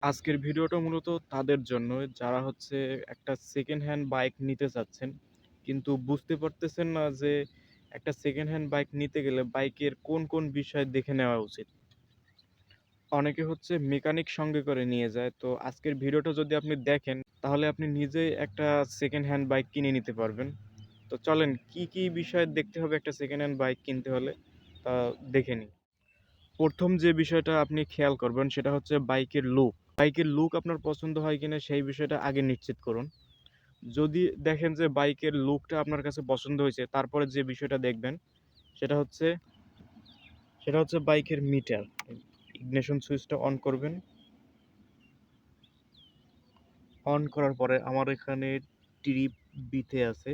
আজকের ভিডিওটা মূলত তাদের জন্য যারা একটা সেকেন্ড হ্যান্ড বাইক নিতে চাচ্ছেন, কিন্তু বুঝতে পারতেছেন না যে একটা সেকেন্ড হ্যান্ড বাইক নিতে গেলে বাইকের কোন কোন বিষয় দেখে নেওয়া উচিত। অনেকে মেকানিক সঙ্গে করে নিয়ে যায়। তো আজকের ভিডিওটা যদি আপনি দেখেন তাহলে আপনি নিজেই একটা সেকেন্ড হ্যান্ড বাইক কিনে নিতে পারবেন। তো চলেন কি কি বিষয় দেখতে হবে একটা সেকেন্ড হ্যান্ড বাইক কিনতে হলে তা দেখে নিই। প্রথম যে বিষয়টা আপনি খেয়াল করবেন সেটা হচ্ছে বাইকের লুক। বাইকের লুক আপনার পছন্দ হয় কিনা সেই বিষয়টা আগে নিশ্চিত করুন। যদি দেখেন যে বাইকের লুকটা আপনার কাছে পছন্দ হয়েছে, তারপরে যে বিষয়টা দেখবেন সেটা হচ্ছে সেটা হচ্ছে বাইকের মিটার। ইগনিশন সুইচটা অন করবেন। অন করার পরে আমার এখানে ট্রিপ বিতে আছে,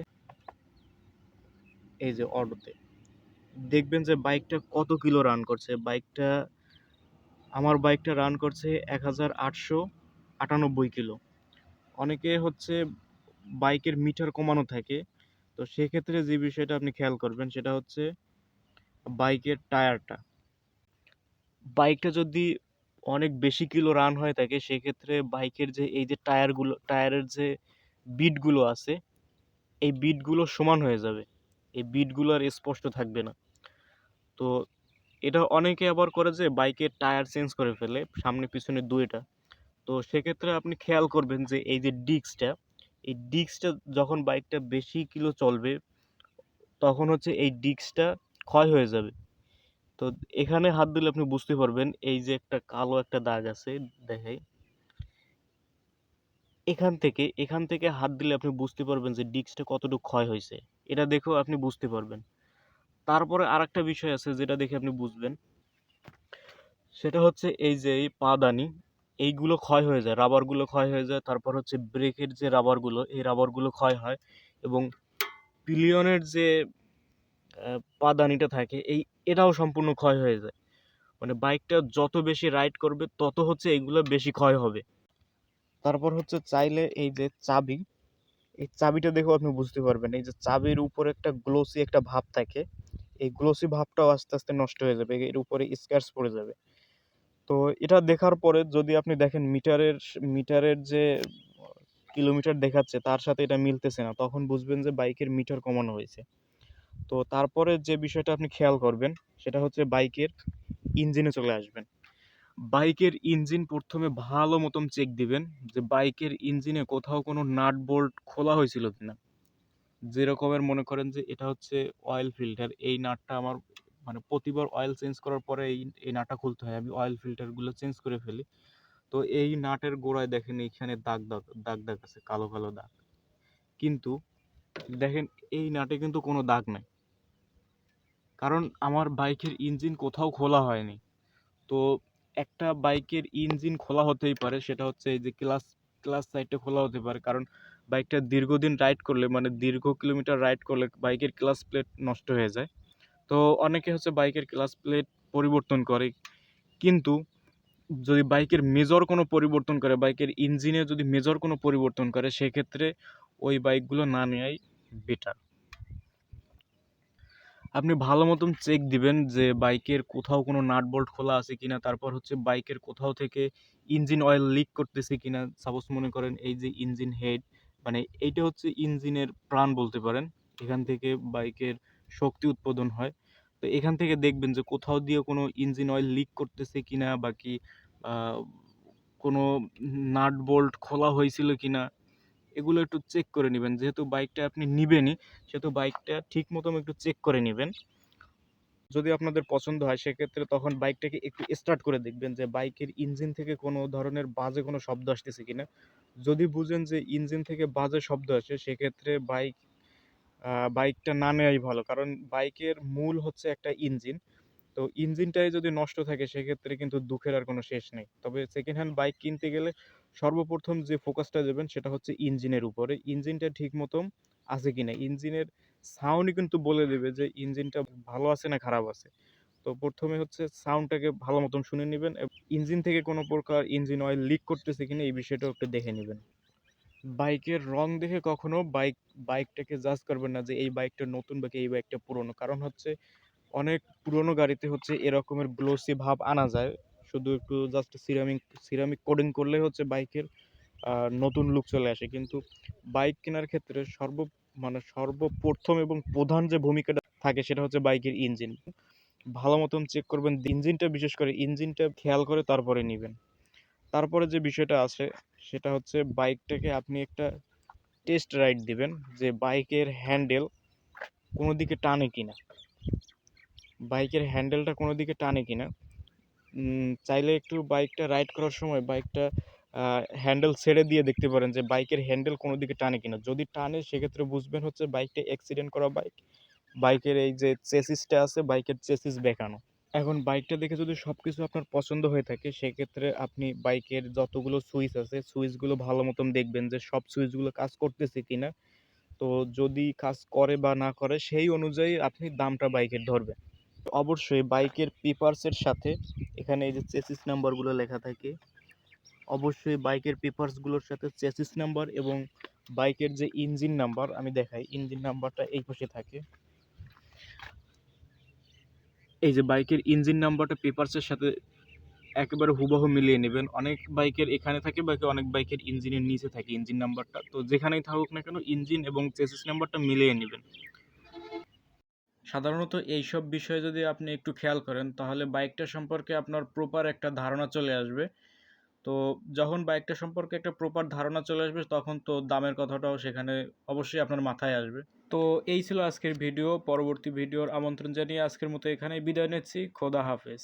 এই যে অটোতে দেখবেন যে বাইকটা কত কিলো রান করছে। আমার বাইকটা রান করছে 1898 কিলো। অনেকে বাইকের মিটার কমানো থাকে। তো সেক্ষেত্রে যে বিষয়টা আপনি খেয়াল করবেন সেটা হচ্ছে বাইকের টায়ারটা। বাইকটা যদি অনেক বেশি কিলো রান হয়ে থাকে সেক্ষেত্রে বাইকের যে এই যে টায়ারের যে বিটগুলো আছে, এই বিটগুলো সমান হয়ে যাবে, এই বিটগুলো আর স্পষ্ট থাকবে না। তো এটা অনেকে আবার করে যে বাইকের টায়ার চেঞ্জ করে ফেলে, সামনে পিছনে দুইটা। তো সেক্ষেত্রে আপনি খেয়াল করবেন যে এই যে ডিস্কটা যখন বাইকটা বেশি কিলো চলবে তখন এই ডিস্কটা ক্ষয় হয়ে যাবে। তো এখানে হাত দিলে আপনি বুঝতে পারবেন, এই যে একটা কালো একটা দাগ আছে, দেখাই। এখান থেকে হাত দিলে আপনি বুঝতে পারবেন যে ডিস্কটা কতটুকু ক্ষয় হয়েছে। এটা দেখেও আপনি বুঝতে পারবেন। তারপরে আরেকটা বিষয় আছে যেটা দেখে আপনি বুঝবেন, সেটা হচ্ছে এই যে এই পাদানি, এইগুলো ক্ষয় হয়ে যায়, রাবারগুলো ক্ষয় হয়ে যায়। তারপর ব্রেকের যে রাবারগুলো, এই রাবারগুলো ক্ষয় হয়। এবং পিলিয়নের যে পাদানিটা থাকে, এটাও সম্পূর্ণ ক্ষয় হয়ে যায়। মানে বাইকটা যত বেশি রাইড করবে তত এইগুলো বেশি ক্ষয় হবে। তারপর চাইলে এই যে চাবি, এই চাবিটা দেখেও আপনি বুঝতে পারবেন, এই যে চাবির উপরে একটা গ্লোসি একটা ভাব থাকে, এই গ্লোসি ভাবটাও আস্তে আস্তে নষ্ট হয়ে যাবে, এর উপরে স্ক্র্যাচ পড়ে যাবে। তো এটা দেখার পরে যদি আপনি দেখেন মিটারের যে কিলোমিটার দেখাচ্ছে তার সাথে এটা মিলতেছে না, তখন বুঝবেন যে বাইকের মিটার কমানো হয়েছে। তো তারপরে যে বিষয়টা আপনি খেয়াল করবেন সেটা হচ্ছে বাইকের ইঞ্জিনে চলে আসবেন। বাইকের ইঞ্জিন প্রথমে ভালো মতন চেক দিবেন যে বাইকের ইঞ্জিনে কোথাও কোনো নাট বোল্ট খোলা হয়েছিল কিনা। যেরকমের মনে করেন যে এটা অয়েল ফিল্টার, এই নাটটা আমার মানে প্রতিবার অয়েল চেঞ্জ করার পরে এই নাটটা খুলতে হয়, আমি অয়েল ফিল্টারগুলো চেঞ্জ করে ফেলি। তো এই নাটের গোড়ায় দেখেন এইখানে দাগ দাগ দাগ দাগ আছে, কালো কালো দাগ। কিন্তু দেখেন এই নাটে কিন্তু কোনো দাগ নাই, কারণ আমার বাইকের ইঞ্জিন কোথাও খোলা হয়নি। তো একটা বাইকের ইঞ্জিন খোলা হতেই পারে, সেটা এই যে ক্লাস ক্লাস সাইডটা খোলা হতে পারে, কারণ বাইকটা দীর্ঘদিন রাইড করলে, মানে দীর্ঘ কিলোমিটার রাইড করলে বাইকের ক্লাস প্লেট নষ্ট হয়ে যায়। তো অনেকে বাইকের ক্লাস প্লেট পরিবর্তন করে। কিন্তু যদি বাইকের মেজর কোনো পরিবর্তন করে, বাইকের ইঞ্জিনে যদি মেজর কোনো পরিবর্তন করে, সেক্ষেত্রে ওই বাইকগুলো না নেওয়াই বেটার। আপনি ভালো মতন চেক দিবেন যে বাইকের কোথাও কোনো নাট বোল্ট খোলা আছে কিনা। তারপর বাইকের কোথাও থেকে ইঞ্জিন অয়েল লিক করতেছে কিনা। সাপোজ মনে করেন এই যে ইঞ্জিন হেড, মানে এইটা ইঞ্জিনের প্রাণ বলতে পারেন, এখান থেকে বাইকের শক্তি উৎপাদন হয়। তো এখান থেকে দেখবেন যে কোথাও দিয়ে কোনো ইঞ্জিন অয়েল লিক করতেছে কিনা, বাকি কোনো নাট বোল্ট খোলা হয়েছিল কিনা, এগুলো একটু চেক করে নেবেন। যেহেতু বাইকটা আপনি নিবেনই, সেহেতু বাইকটা ঠিক মতন একটু চেক করে নেবেন। যদি আপনাদের পছন্দ হয় সেক্ষেত্রে তখন বাইকটাকে একটু স্টার্ট করে দেখবেন যে বাইকের ইঞ্জিন থেকে কোনো ধরনের বাজে কোনো শব্দ আসতেছে কিনা। যদি বুঝেন যে ইঞ্জিন থেকে বাজে শব্দ আসে, সেক্ষেত্রে বাইকটা না নেওয়াই ভালো, কারণ বাইকের মূল একটা ইঞ্জিন। তো ইঞ্জিনটাই যদি নষ্ট থাকে সেক্ষেত্রে কিন্তু দুঃখের আর কোনো শেষ নেই। তবে সেকেন্ড হ্যান্ড বাইক কিনতে গেলে সর্বপ্রথম যে ফোকাসটা দেবেন সেটা ইঞ্জিনের উপরে। ইঞ্জিনটা ঠিক মতন আছে কিনা, ইঞ্জিনের সাউন্ডই কিন্তু বলে দেবে যে ইঞ্জিনটা ভালো আছে না খারাপ আছে। তো প্রথমে সাউন্ডটাকে ভালো মতন শুনে নেবেন, ইঞ্জিন থেকে কোনো প্রকার ইঞ্জিন অয়েল লিক করতেছে কিনা এই বিষয়টাও একটু দেখে নেবেন। বাইকের রং দেখে কখনো বাইকটাকে জাজ করবেন না যে এই বাইকটা নতুন বা এই বাইকটা পুরনো, কারণ অনেক পুরনো গাড়িতে এরকমের গ্লোসি ভাব আনা যায়। শুধু একটু জাস্ট সিরামিক কোডিং করলেই হচ্ছে বাইকের নতুন লুক চলে আসে। কিন্তু বাইক কেনার ক্ষেত্রে সর্বপ্রথম এবং প্রধান যে ভূমিকাটা থাকে সেটা হচ্ছে বাইকের ইঞ্জিন। ভালো মতন চেক করবেন ইঞ্জিনটা, বিশেষ করে ইঞ্জিনটা খেয়াল করে তারপরে নিবেন। তারপরে যে বিষয়টা আছে সেটা হচ্ছে বাইকটাকে আপনি একটা টেস্ট রাইড দিবেন যে বাইকের হ্যান্ডেল কোনো দিকে টানে কিনা, বাইকের হ্যান্ডেলটা কোনো দিকে টানে কিনা। চাইলে একটু বাইকটা রাইড করার সময় বাইকটা হ্যান্ডেল ছেড়ে দিয়ে দেখতে পারেন যে বাইকের হ্যান্ডেল কোনো দিকে টানে কিনা। যদি টানে সেক্ষেত্রে বুঝবেন হচ্ছে বাইকটা অ্যাক্সিডেন্ট করা বাইক। বাইকের এই যে চেসিসটা আছে, বাইকের চেসিস বেঁকানো। এখন বাইকটা দেখে যদি সব কিছু আপনার পছন্দ হয়ে থাকে সেক্ষেত্রে আপনি বাইকের যতগুলো সুইচ আছে সুইচগুলো ভালো মতন দেখবেন যে সব সুইচগুলো কাজ করতেছে কিনা। তো যদি কাজ করে বা না করে সেই অনুযায়ী আপনি দামটা বাইকের ধরবেন। অবশ্যই বাইকের পেপারসের সাথে এখানে এই যে চেসিস নাম্বারগুলো লেখা থাকে, অবশ্যই বাইকের পেপারসগুলোর সাথে চেসিস নাম্বার এবং বাইকের যে ইঞ্জিন নাম্বার, আমি দেখাই ইঞ্জিন নাম্বারটা এই পাশে থাকে। এই যে বাইকের ইঞ্জিন নাম্বারটা পেপারসের সাথে একেবারে হুবহু মিলিয়ে নেবেন। অনেক বাইকের এখানে থাকে, বাকি অনেক বাইকের ইঞ্জিনের নিচে থাকে ইঞ্জিন নাম্বারটা। তো যেখানেই থাকুক না কেন ইঞ্জিন এবং চেসিস নাম্বারটা মিলিয়ে নেবেন। সাধারণত এইসব বিষয়ে যদি আপনি একটু খেয়াল করেন তাহলে বাইকটা সম্পর্কে আপনার প্রপার একটা ধারণা চলে আসবে। তো যখন বাইকটা সম্পর্কে একটা প্রপার ধারণা চলে আসবে তখন তো দামের কথাটাও সেখানে অবশ্যই আপনার মাথায় আসবে। তো এই ছিল আজকের ভিডিও। পরবর্তী ভিডিওর আমন্ত্রণ জানিয়ে আজকের মতো এখানেই বিদায় নিচ্ছি। খোদা হাফেজ।